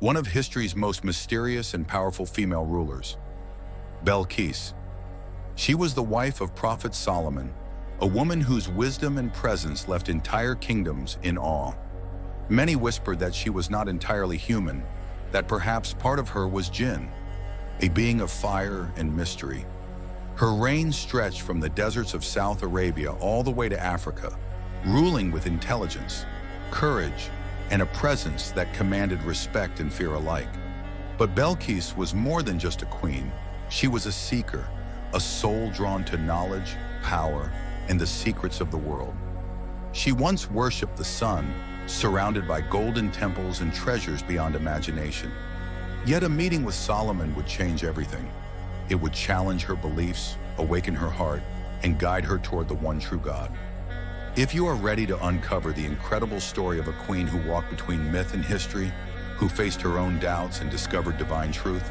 one of history's most mysterious and powerful female rulers, Bilqis. She was the wife of Prophet Solomon, a woman whose wisdom and presence left entire kingdoms in awe. Many whispered that she was not entirely human, that perhaps part of her was jinn, a being of fire and mystery. Her reign stretched from the deserts of South Arabia all the way to Africa, ruling with intelligence, courage, and a presence that commanded respect and fear alike. But Bilqis was more than just a queen. She was a seeker, a soul drawn to knowledge, power, and the secrets of the world. She once worshipped the sun, surrounded by golden temples and treasures beyond imagination. Yet a meeting with Solomon would change everything. It would challenge her beliefs, awaken her heart, and guide her toward the one true God. If you are ready to uncover the incredible story of a queen who walked between myth and history, who faced her own doubts and discovered divine truth,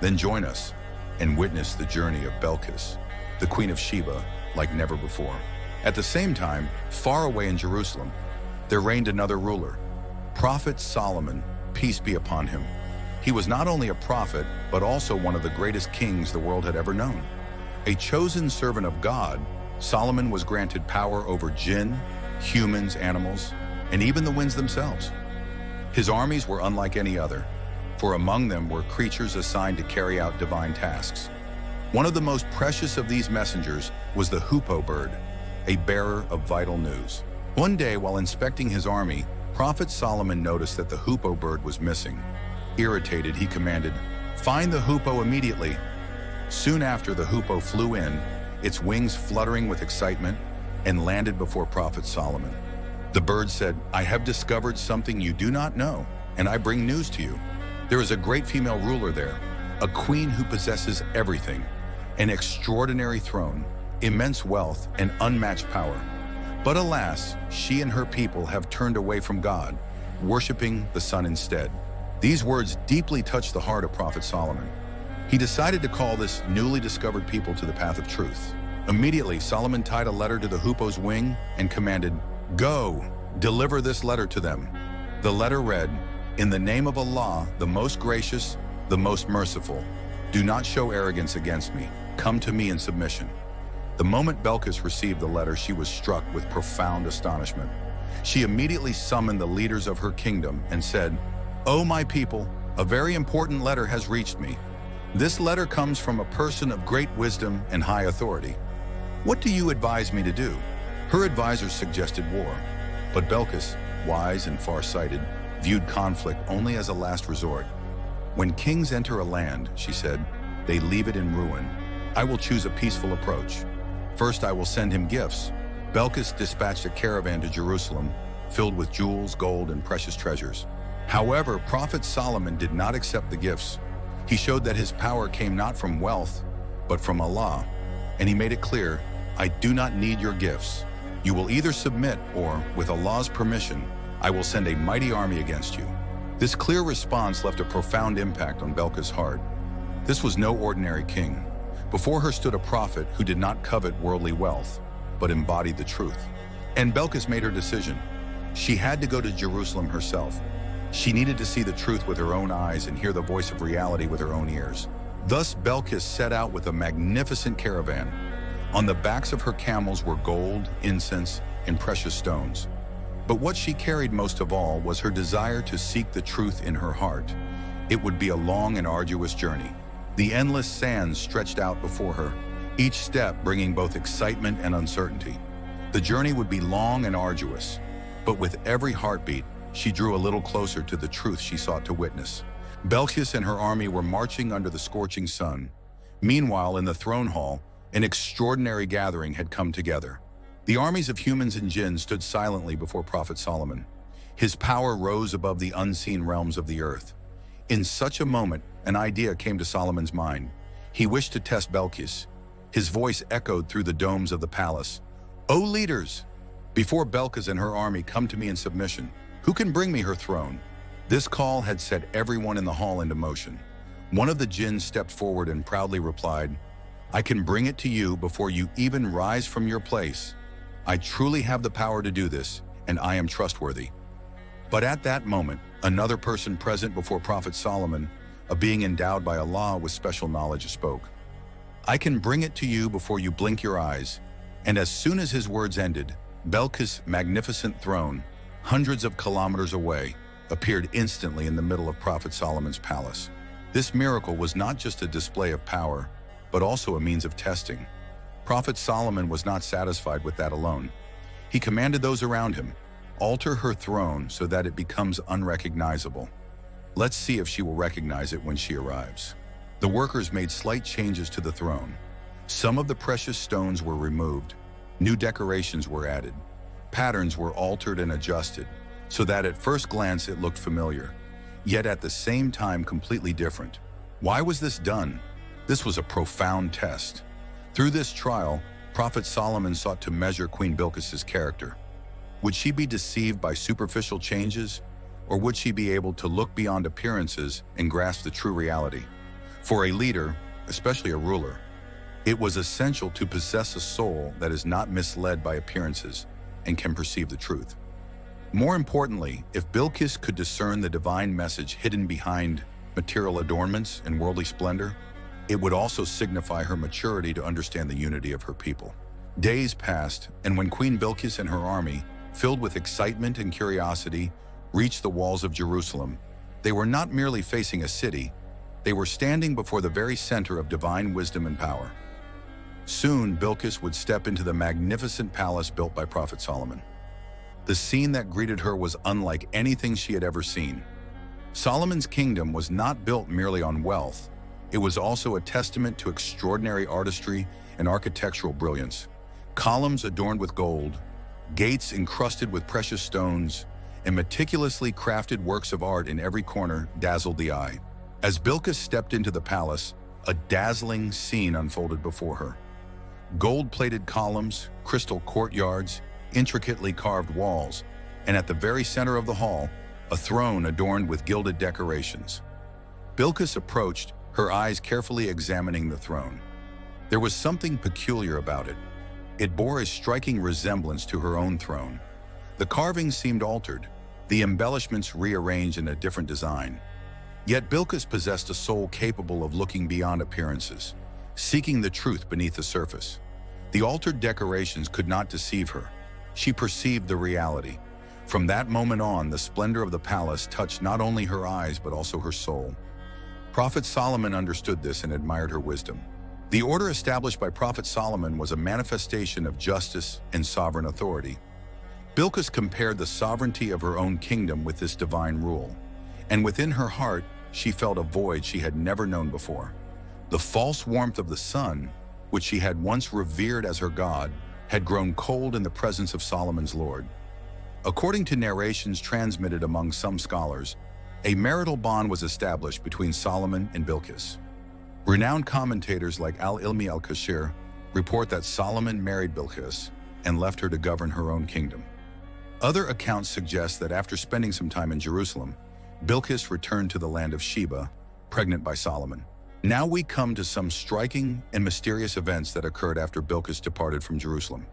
then join us and witness the journey of Bilqis, the Queen of Sheba, like never before. At the same time, far away in Jerusalem, there reigned another ruler, Prophet Solomon, peace be upon him. He was not only a prophet, but also one of the greatest kings the world had ever known. A chosen servant of God, Solomon was granted power over jinn, humans, animals, and even the winds themselves. His armies were unlike any other, for among them were creatures assigned to carry out divine tasks. One of the most precious of these messengers was the hoopoe bird, a bearer of vital news. One day, while inspecting his army, Prophet Solomon noticed that the hoopoe bird was missing. Irritated, he commanded, "Find the hoopoe immediately." Soon after, the hoopoe flew in, its wings fluttering with excitement, and landed before Prophet Solomon. The bird said, "I have discovered something you do not know, and I bring news to you. There is a great female ruler there, a queen who possesses everything, an extraordinary throne, immense wealth, and unmatched power. But alas, she and her people have turned away from God, worshiping the sun instead." These words deeply touched the heart of Prophet Solomon. He decided to call this newly discovered people to the path of truth. Immediately, Solomon tied a letter to the hoopoe's wing and commanded, "Go, deliver this letter to them." The letter read, "In the name of Allah, the most gracious, the most merciful, do not show arrogance against me. Come to me in submission." The moment Bilqis received the letter, she was struck with profound astonishment. She immediately summoned the leaders of her kingdom and said, "O my people, a very important letter has reached me. This letter comes from a person of great wisdom and high authority. What do you advise me to do?" Her advisors suggested war, but Bilqis, wise and far-sighted, viewed conflict only as a last resort. "When kings enter a land," she said, "they leave it in ruin. I will choose a peaceful approach. First, I will send him gifts." Bilqis dispatched a caravan to Jerusalem, filled with jewels, gold, and precious treasures. However, Prophet Solomon did not accept the gifts. He showed that his power came not from wealth, but from Allah, and he made it clear, "I do not need your gifts. You will either submit or, with Allah's permission, I will send a mighty army against you." This clear response left a profound impact on Bilqis' heart. This was no ordinary king. Before her stood a prophet who did not covet worldly wealth, but embodied the truth. And Bilqis made her decision. She had to go to Jerusalem herself. She needed to see the truth with her own eyes and hear the voice of reality with her own ears. Thus, Bilqis set out with a magnificent caravan. On the backs of her camels were gold, incense, and precious stones. But what she carried most of all was her desire to seek the truth in her heart. It would be a long and arduous journey. The endless sands stretched out before her, each step bringing both excitement and uncertainty. The journey would be long and arduous, but with every heartbeat, she drew a little closer to the truth she sought to witness. Bilqis and her army were marching under the scorching sun. Meanwhile, in the throne hall, an extraordinary gathering had come together. The armies of humans and jinn stood silently before Prophet Solomon. His power rose above the unseen realms of the earth. In such a moment, an idea came to Solomon's mind. He wished to test Bilqis. His voice echoed through the domes of the palace. "O leaders, before Bilqis and her army come to me in submission, who can bring me her throne?" This call had set everyone in the hall into motion. One of the jinn stepped forward and proudly replied, "I can bring it to you before you even rise from your place. I truly have the power to do this, and I am trustworthy." But at that moment, another person present before Prophet Solomon, a being endowed by Allah with special knowledge, spoke. I can bring it to you before you blink your eyes. And as soon as his words ended, Bilqis' magnificent throne, hundreds of kilometers away, appeared instantly in the middle of Prophet Solomon's palace. This miracle was not just a display of power, but also a means of testing. Prophet Solomon was not satisfied with that alone. He commanded those around him, alter her throne so that it becomes unrecognizable. Let's see if she will recognize it when she arrives. The workers made slight changes to the throne. Some of the precious stones were removed. New decorations were added. Patterns were altered and adjusted, so that at first glance it looked familiar, yet at the same time completely different. Why was this done? This was a profound test. Through this trial, Prophet Solomon sought to measure Queen Bilqis' character. Would she be deceived by superficial changes, or would she be able to look beyond appearances and grasp the true reality? For a leader, especially a ruler, it was essential to possess a soul that is not misled by appearances and can perceive the truth. More importantly, if Bilqis could discern the divine message hidden behind material adornments and worldly splendor, it would also signify her maturity to understand the unity of her people. Days passed, and when Queen Bilqis and her army, filled with excitement and curiosity, reached the walls of Jerusalem, they were not merely facing a city, they were standing before the very center of divine wisdom and power. Soon, Bilqis would step into the magnificent palace built by Prophet Solomon. The scene that greeted her was unlike anything she had ever seen. Solomon's kingdom was not built merely on wealth. It was also a testament to extraordinary artistry and architectural brilliance. Columns adorned with gold, gates encrusted with precious stones, and meticulously crafted works of art in every corner dazzled the eye. As Bilqis stepped into the palace, a dazzling scene unfolded before her. Gold-plated columns, crystal courtyards, intricately carved walls, and at the very center of the hall, a throne adorned with gilded decorations. Bilqis approached, her eyes carefully examining the throne. There was something peculiar about it. It bore a striking resemblance to her own throne. The carvings seemed altered, the embellishments rearranged in a different design. Yet Bilqis possessed a soul capable of looking beyond appearances, seeking the truth beneath the surface. The altered decorations could not deceive her. She perceived the reality. From that moment on, the splendor of the palace touched not only her eyes but also her soul. Prophet Solomon understood this and admired her wisdom. The order established by Prophet Solomon was a manifestation of justice and sovereign authority. Bilqis compared the sovereignty of her own kingdom with this divine rule, and within her heart, she felt a void she had never known before. The false warmth of the sun, which she had once revered as her god, had grown cold in the presence of Solomon's Lord. According to narrations transmitted among some scholars, a marital bond was established between Solomon and Bilqis. Renowned commentators like Al-Ilmi al-Kashir report that Solomon married Bilqis and left her to govern her own kingdom. Other accounts suggest that after spending some time in Jerusalem, Bilqis returned to the land of Sheba, pregnant by Solomon. Now we come to some striking and mysterious events that occurred after Bilqis departed from Jerusalem.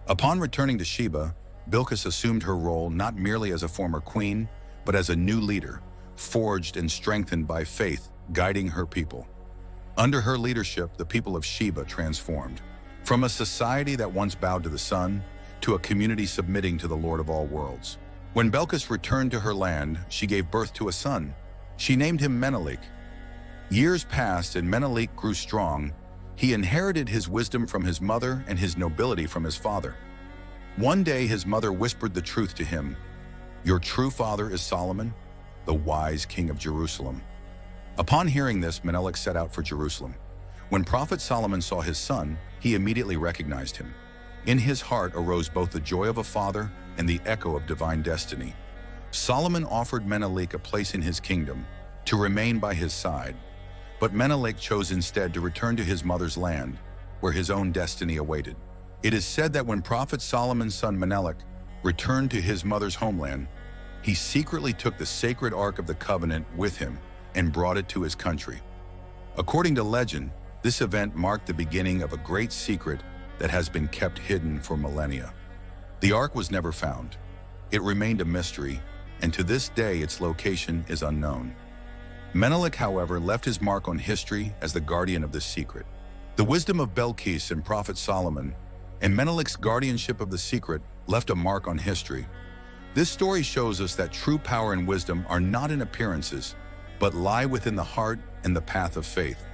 Upon returning to Sheba, Bilqis assumed her role not merely as a former queen, but as a new leader, forged and strengthened by faith, guiding her people. Under her leadership, the people of Sheba transformed, from a society that once bowed to the sun, to a community submitting to the Lord of all worlds. When Bilqis returned to her land, she gave birth to a son. She named him Menelik. Years passed and Menelik grew strong. He inherited his wisdom from his mother and his nobility from his father. One day his mother whispered the truth to him. "Your true father is Solomon, the wise king of Jerusalem." Upon hearing this, Menelik set out for Jerusalem. When Prophet Solomon saw his son, he immediately recognized him. In his heart arose both the joy of a father and the echo of divine destiny. Solomon offered Menelik a place in his kingdom, to remain by his side. But Menelik chose instead to return to his mother's land, where his own destiny awaited. It is said that when Prophet Solomon's son Menelik returned to his mother's homeland, he secretly took the sacred Ark of the Covenant with him and brought it to his country. According to legend, this event marked the beginning of a great secret that has been kept hidden for millennia. The Ark was never found. It remained a mystery, and to this day its location is unknown. Menelik, however, left his mark on history as the guardian of this secret. The wisdom of Bilqis and Prophet Solomon, and Menelik's guardianship of the secret, left a mark on history. This story shows us that true power and wisdom are not in appearances, but lie within the heart and the path of faith.